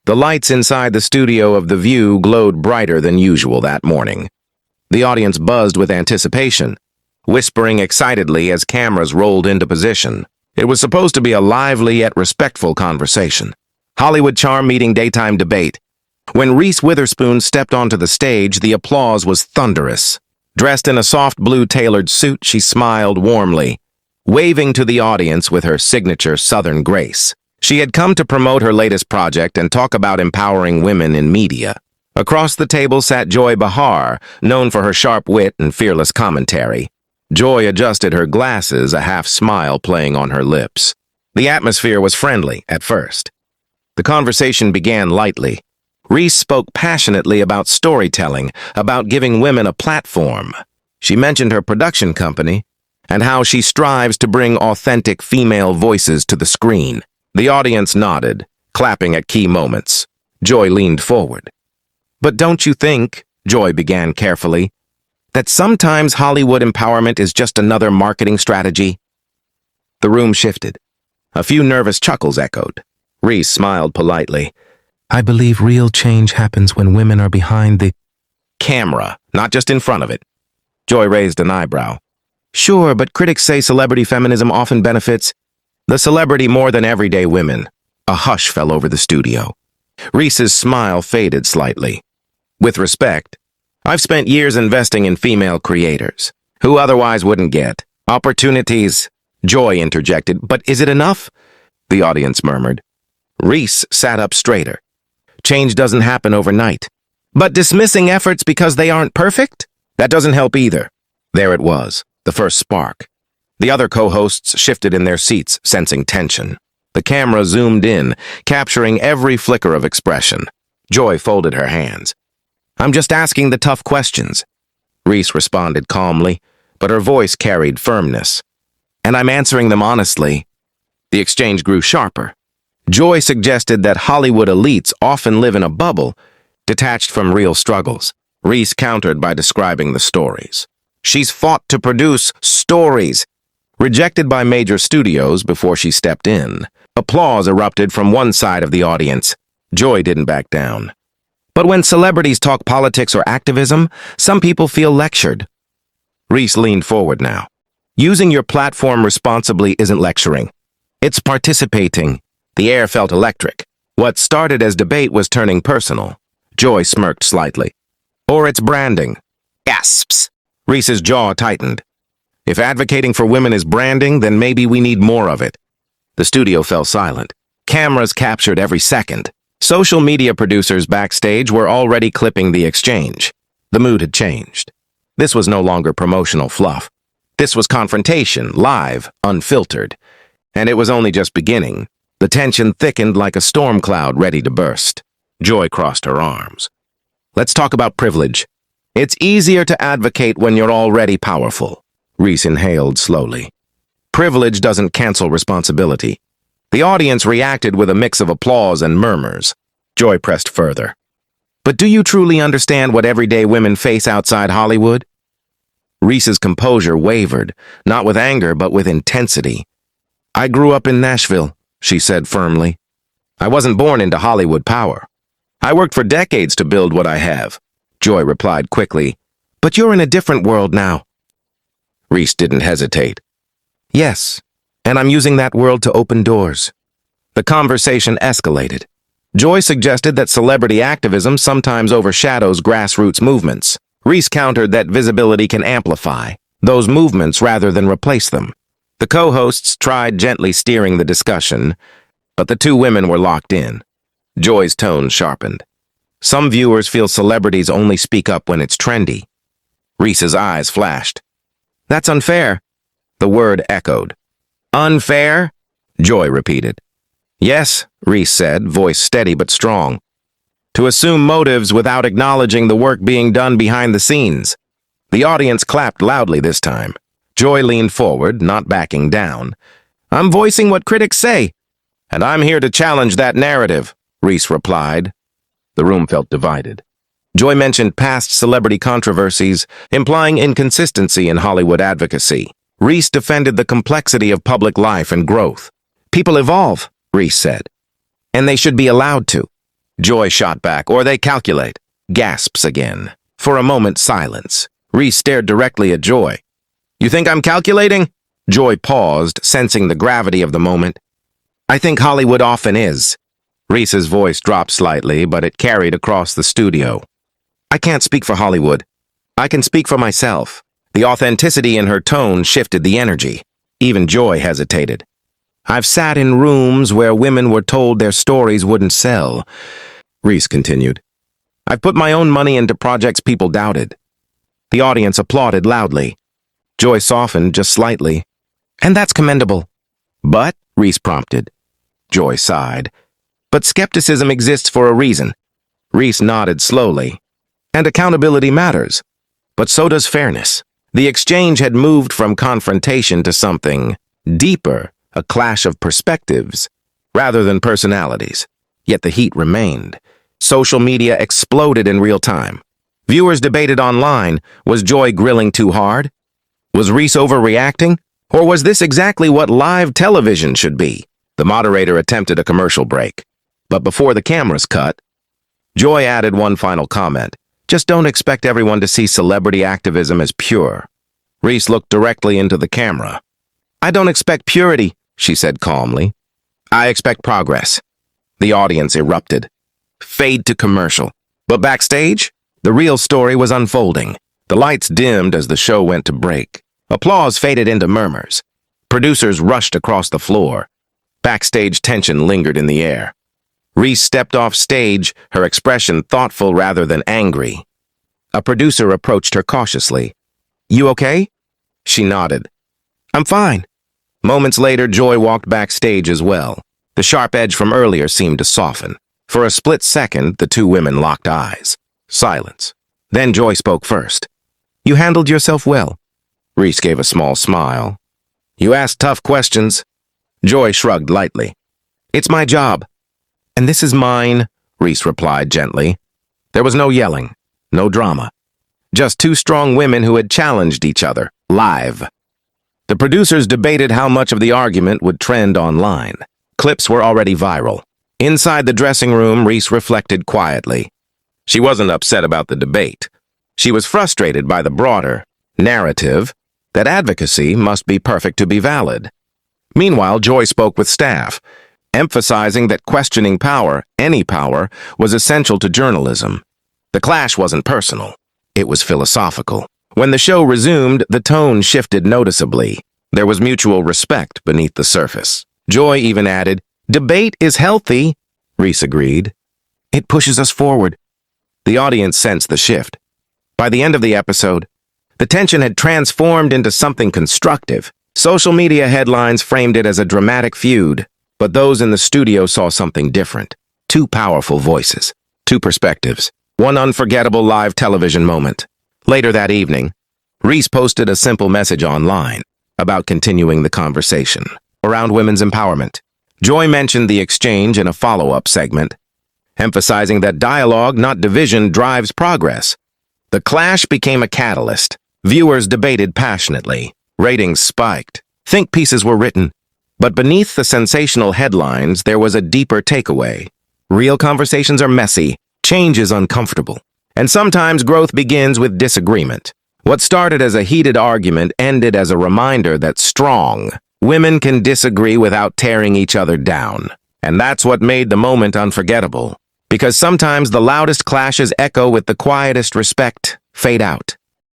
The lights inside the studio of The View glowed brighter than usual that morning. The audience buzzed with anticipation, whispering excitedly as cameras rolled into position. It was supposed to be a lively yet respectful conversation. Hollywood charm meeting daytime debate. When Reese Witherspoon stepped onto the stage, the applause was thunderous. Dressed in a soft blue tailored suit, she smiled warmly, waving to the audience with her signature Southern grace. She had come to promote her latest project and talk about empowering women in media. Across the table sat Joy Behar, known for her sharp wit and fearless commentary. Joy adjusted her glasses, a half smile playing on her lips. The atmosphere was friendly at first. The conversation began lightly. Reese spoke passionately about storytelling, about giving women a platform. She mentioned her production company and how she strives to bring authentic female voices to the screen. The audience nodded, clapping at key moments. Joy leaned forward. "But don't you think," Joy began carefully, "that sometimes Hollywood empowerment is just another marketing strategy?" The room shifted. A few nervous chuckles echoed. Reese smiled politely. "I believe real change happens when women are behind the camera, not just in front of it." Joy raised an eyebrow. "Sure, but critics say celebrity feminism often benefits the celebrity more than everyday women." A hush fell over the studio. Reese's smile faded slightly. "With respect, I've spent years investing in female creators, who otherwise wouldn't get opportunities." Joy interjected. "But is it enough?" the audience murmured. Reese sat up straighter. "Change doesn't happen overnight. But dismissing efforts because they aren't perfect? That doesn't help either." There it was, the first spark. The other co-hosts shifted in their seats, sensing tension. The camera zoomed in, capturing every flicker of expression. Joy folded her hands. "I'm just asking the tough questions," Reese responded calmly, but her voice carried firmness. "And I'm answering them honestly." The exchange grew sharper. Joy suggested that Hollywood elites often live in a bubble, detached from real struggles. Reese countered by describing the stories. "She's fought to produce stories." Rejected by major studios before she stepped in, applause erupted from one side of the audience. Joy didn't back down. "But when celebrities talk politics or activism, some people feel lectured." Reese leaned forward now. "Using your platform responsibly isn't lecturing. It's participating." The air felt electric. What started as debate was turning personal. Joy smirked slightly. "Or it's branding." Gasps. Reese's jaw tightened. "If advocating for women is branding, then maybe we need more of it." The studio fell silent. Cameras captured every second. Social media producers backstage were already clipping the exchange. The mood had changed. This was no longer promotional fluff. This was confrontation, live, unfiltered. And it was only just beginning. The tension thickened like a storm cloud ready to burst. Joy crossed her arms. "Let's talk about privilege. It's easier to advocate when you're already powerful." Reese inhaled slowly. "Privilege doesn't cancel responsibility." The audience reacted with a mix of applause and murmurs. Joy pressed further. "But do you truly understand what everyday women face outside Hollywood?" Reese's composure wavered, not with anger but with intensity. "I grew up in Nashville," she said firmly. "I wasn't born into Hollywood power. I worked for decades to build what I have." Joy replied quickly. "But you're in a different world now." Reese didn't hesitate. "Yes, and I'm using that world to open doors." The conversation escalated. Joy suggested that celebrity activism sometimes overshadows grassroots movements. Reese countered that visibility can amplify those movements rather than replace them. The co-hosts tried gently steering the discussion, but the two women were locked in. Joy's tone sharpened. "Some viewers feel celebrities only speak up when it's trendy." Reese's eyes flashed. "That's unfair." The word echoed. "Unfair?" Joy repeated. "Yes," Reese said, voice steady but strong. "To assume motives without acknowledging the work being done behind the scenes." The audience clapped loudly this time. Joy leaned forward, not backing down. "I'm voicing what critics say, and I'm here to challenge that narrative," Reese replied. The room felt divided. Joy mentioned past celebrity controversies, implying inconsistency in Hollywood advocacy. Reese defended the complexity of public life and growth. "People evolve," Reese said, "and they should be allowed to." Joy shot back. Or they calculate. Gasps again. For a moment, silence. Reese stared directly at Joy. You think I'm calculating? Joy paused, sensing the gravity of the moment. I think Hollywood often is. Reese's voice dropped slightly, but it carried across the studio. I can't speak for Hollywood. I can speak for myself. The authenticity in her tone shifted the energy. Even Joy hesitated. I've sat in rooms where women were told their stories wouldn't sell. Reese continued. I've put my own money into projects people doubted. The audience applauded loudly. Joy softened just slightly. And that's commendable. But, Reese prompted. Joy sighed. But skepticism exists for a reason. Reese nodded slowly. And accountability matters. But so does fairness. The exchange had moved from confrontation to something deeper, a clash of perspectives, rather than personalities. Yet the heat remained. Social media exploded in real time. Viewers debated online, was Joy grilling too hard? Was Reese overreacting? Or was this exactly what live television should be? The moderator attempted a commercial break. But before the cameras cut, Joy added one final comment. Just don't expect everyone to see celebrity activism as pure. Reese looked directly into the camera. I don't expect purity, she said calmly. I expect progress. The audience erupted. Fade to commercial. But backstage, the real story was unfolding. The lights dimmed as the show went to break. Applause faded into murmurs. Producers rushed across the floor. Backstage tension lingered in the air. Reese stepped off stage, her expression thoughtful rather than angry. A producer approached her cautiously. You okay? She nodded. I'm fine. Moments later, Joy walked backstage as well. The sharp edge from earlier seemed to soften. For a split second, the two women locked eyes. Silence. Then Joy spoke first. You handled yourself well. Reese gave a small smile. You asked tough questions. Joy shrugged lightly. It's my job. And this is mine, Reese replied gently. There was no yelling, no drama. Just two strong women who had challenged each other, live. The producers debated how much of the argument would trend online. Clips were already viral. Inside the dressing room, Reese reflected quietly. She wasn't upset about the debate. She was frustrated by the broader narrative that advocacy must be perfect to be valid. Meanwhile, Joy spoke with staff, emphasizing that questioning power, any power, was essential to journalism. The clash wasn't personal. It was philosophical. When the show resumed, the tone shifted noticeably. There was mutual respect beneath the surface. Joy even added, Debate is healthy, Reese agreed. It pushes us forward. The audience sensed the shift. By the end of the episode, the tension had transformed into something constructive. Social media headlines framed it as a dramatic feud. But those in the studio saw something different. Two powerful voices, two perspectives, one unforgettable live television moment. Later that evening, Reese posted a simple message online about continuing the conversation around women's empowerment. Joy mentioned the exchange in a follow-up segment, emphasizing that dialogue, not division, drives progress. The clash became a catalyst. Viewers debated passionately. Ratings spiked. Think pieces were written. But beneath the sensational headlines, there was a deeper takeaway. Real conversations are messy, change is uncomfortable, and sometimes growth begins with disagreement. What started as a heated argument ended as a reminder that strong women can disagree without tearing each other down. And that's what made the moment unforgettable. Because sometimes the loudest clashes echo with the quietest respect fade out.